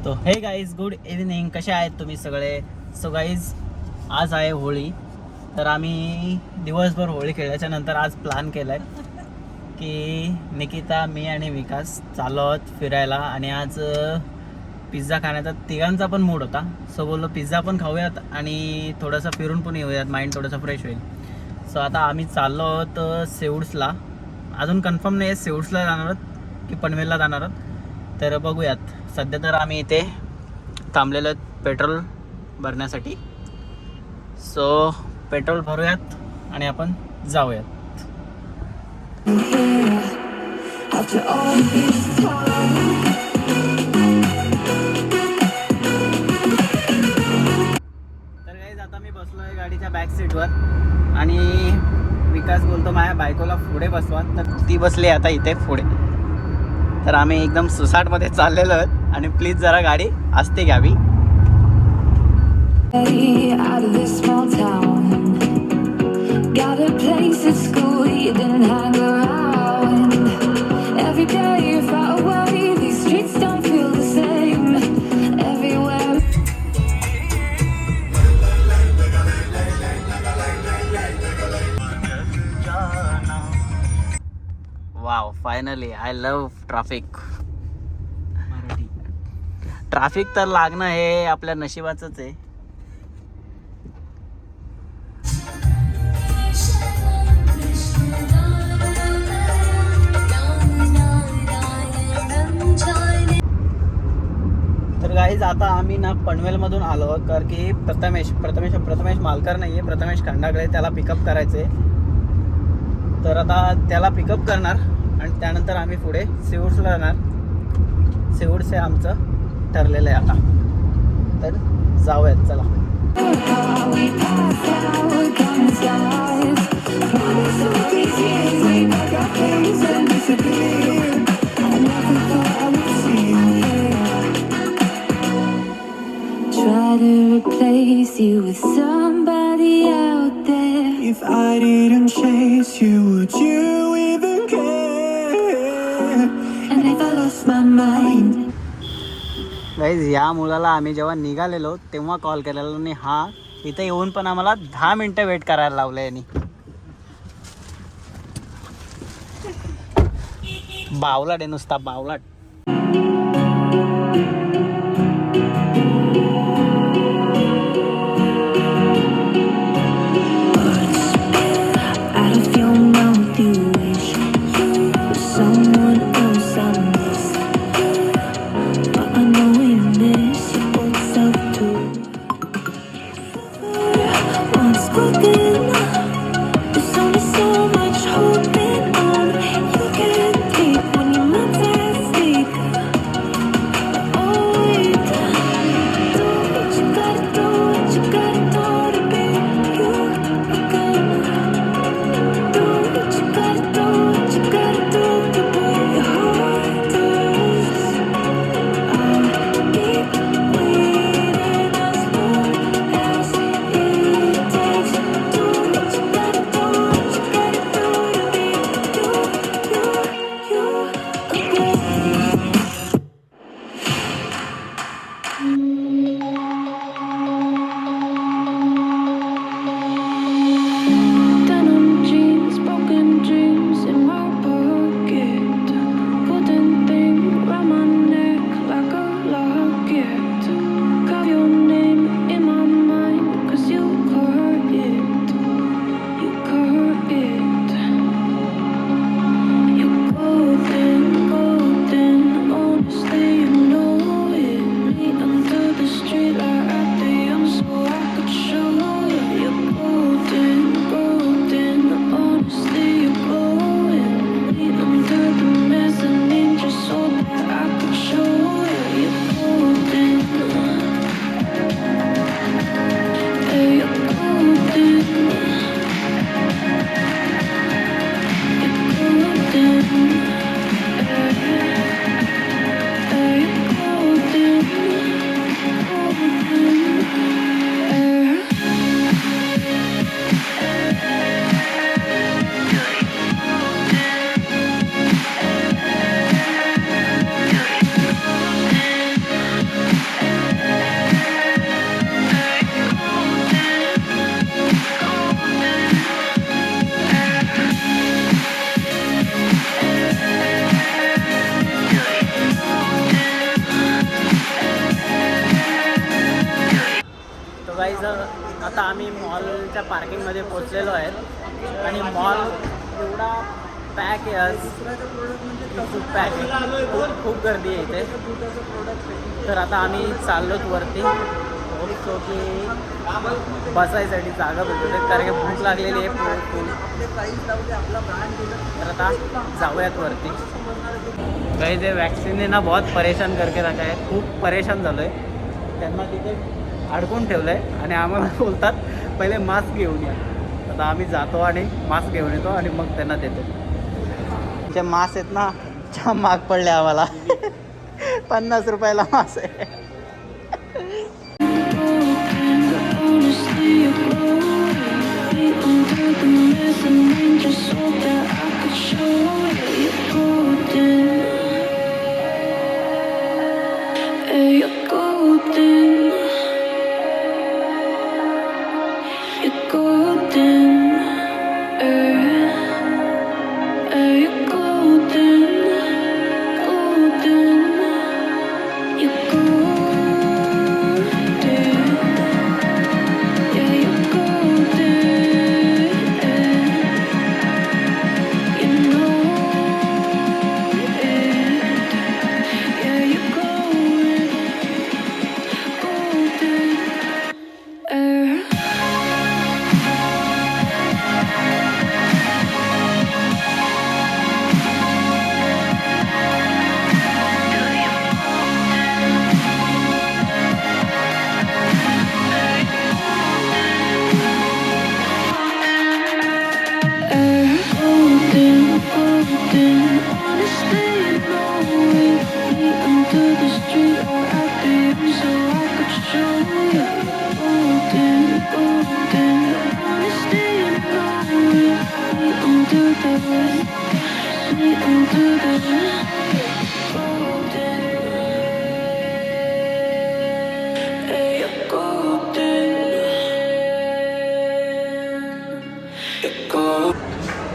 तो हे guys, good evening. कसे आहेत तुम्ही सगळे? सो गाईज, आज आहे होळी. तर आम्ही दिवसभर होळी खेळल्याच्या नंतर आज प्लॅन केला आहे की निकिता, मी आणि विकास चाललो आहोत फिरायला. आणि आज पिझ्झा खाण्याचा तिघांचा पण मूड होता. सो बोललो पिझ्झा पण खाऊयात आणि थोडंसं फिरून पण येऊयात, माइंड थोडंसं फ्रेश होईल. सो आता आम्ही चाललो आहोत सेवूड्सला. अजून कन्फर्म नाही आहे सेवूड्सला जाणार आहोत की पनवेलला जाणार आहोत, तर बघूयात. सध्या तर आम्ही इथे थांबलेलो आहेत पेट्रोल भरण्यासाठी. सो पेट्रोल भरूयात आणि आपण जाऊयात. तर गाईज, आता मी बसलो आहे गाडीच्या बॅक सीटवर आणि विकास बोलतो माझ्या बायकोला पुढे बसवा, तर ती बसली आता इथे पुढे. तर आम्ही एकदम सुसाटमध्ये चाललेलो आहोत आणि प्लीज जरा गाडी आस्ते घ्यावी. Wow, finally. I love traffic. Traffic तर लागणं हे आपल्या नशिबाचंच आहे. तर गाईज, आता आम्ही ना पनवेलमधून आलो आहोत, कारण की प्रथमेश मालकर नाही आहे, प्रथमेश खंडाकडे त्याला पिकअप करायचं आहे. तर आता त्याला पिकअप करणार आणि त्यानंतर आम्ही पुढे सेवूड्सला जाणार. सेवूड्स हे आमचं ठरलेलं आहे आता. तर जाऊयात, चला. Try to replace you with somebody out there. If I didn't chase you, would you even care? And if I lost my mind. Guys, या मुलाला आम्ही जेव्हा निघालेलो तेव्हा कॉल केलेला आणि हा इथे येऊन पण आम्हाला 10 मिनटं वेट करायला लावलं यांनी. बावलाट आहे नुसता, बावलाट. आता आम्ही मॉलच्या पार्किंगमध्ये पोचलेलो आहे आणि मॉल एवढा पॅक आहे आज, खूप पॅक आहे, खूप गर्दी आहे इथे. तर आता आम्ही चाललोत वरती, बघतो की बसायसाठी जागा भेटतो, कारण की भूक लागलेली आहे खूप. तर आता जाऊयात वरती. काही ते वॅक्सिनने ना बहुत परेशान करके रखा है, खूप परेशान झालो आहे. त्यांना तिथे अडकून ठेवलं आहे आणि आम्हाला बोलतात पहिले मास्क घेऊन या. आता आम्ही जातो आणि मास्क घेऊन येतो आणि मग त्यांना देतो. जे मास्क आहेत ना छान महाग पडले आम्हाला. 50 रुपयाला मास्क आहे.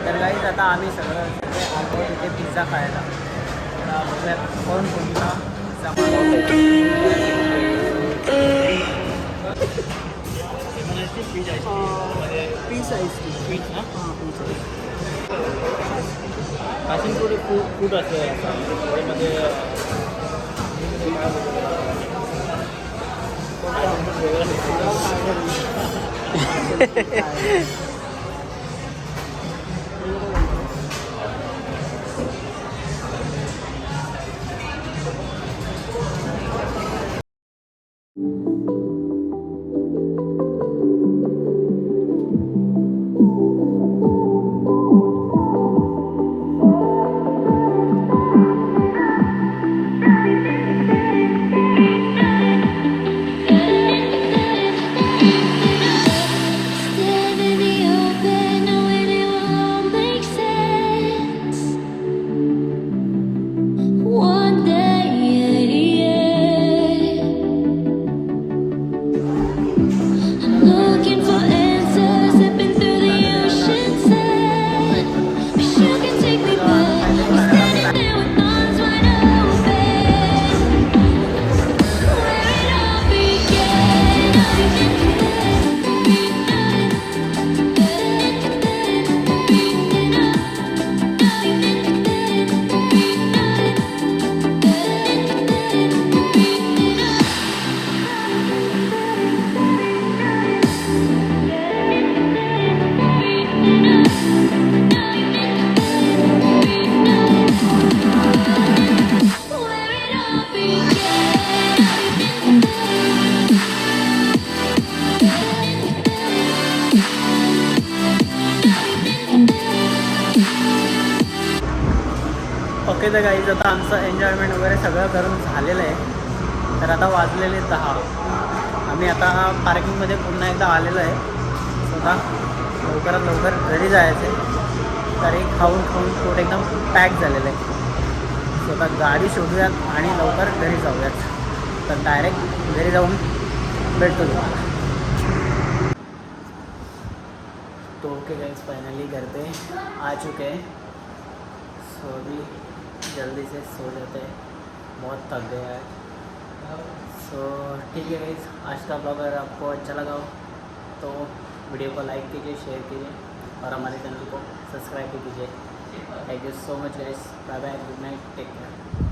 तर गाईज आता आम्ही सगळे आलो तिथे पिझ्झा खायला. बघूयात कोण कोणता पिझ्झा मागवतो. पीस आईस पीस ना, हां पीस आईस. अजून थोडी फूड असते त्यामध्ये ओके. तर गाईज आता आमचं एन्जॉयमेंट वगैरे सगळं करून झालेलं आहे. तर आता वाजलेले 10. आम्ही आता पार्किंगमध्ये पुन्हा एकदा आलेलो आहे. स्वतः लवकरात लवकर घरी जायचं आहे, तरी खाऊन पोट एकदम पॅक झालेलं आहे. स्वतः गाडी शोधूयात आणि लवकर घरी जाऊयात. तर डायरेक्ट घरी जाऊन भेटतो तुम्हाला. तो ओके गाइस, फाइनली घर पे आ चुके हैं. सो अभी जल्दी से सो जाते हैं, बहुत थक गया है. सो ठीक है गाइस, आज का ब्लॉग अगर आपको अच्छा लगा हो तो वीडियो को लाइक कीजिए, शेयर कीजिए और हमारे चैनल को सब्सक्राइब भी कीजिए। Thank you so much guys, bye bye, good night, take care.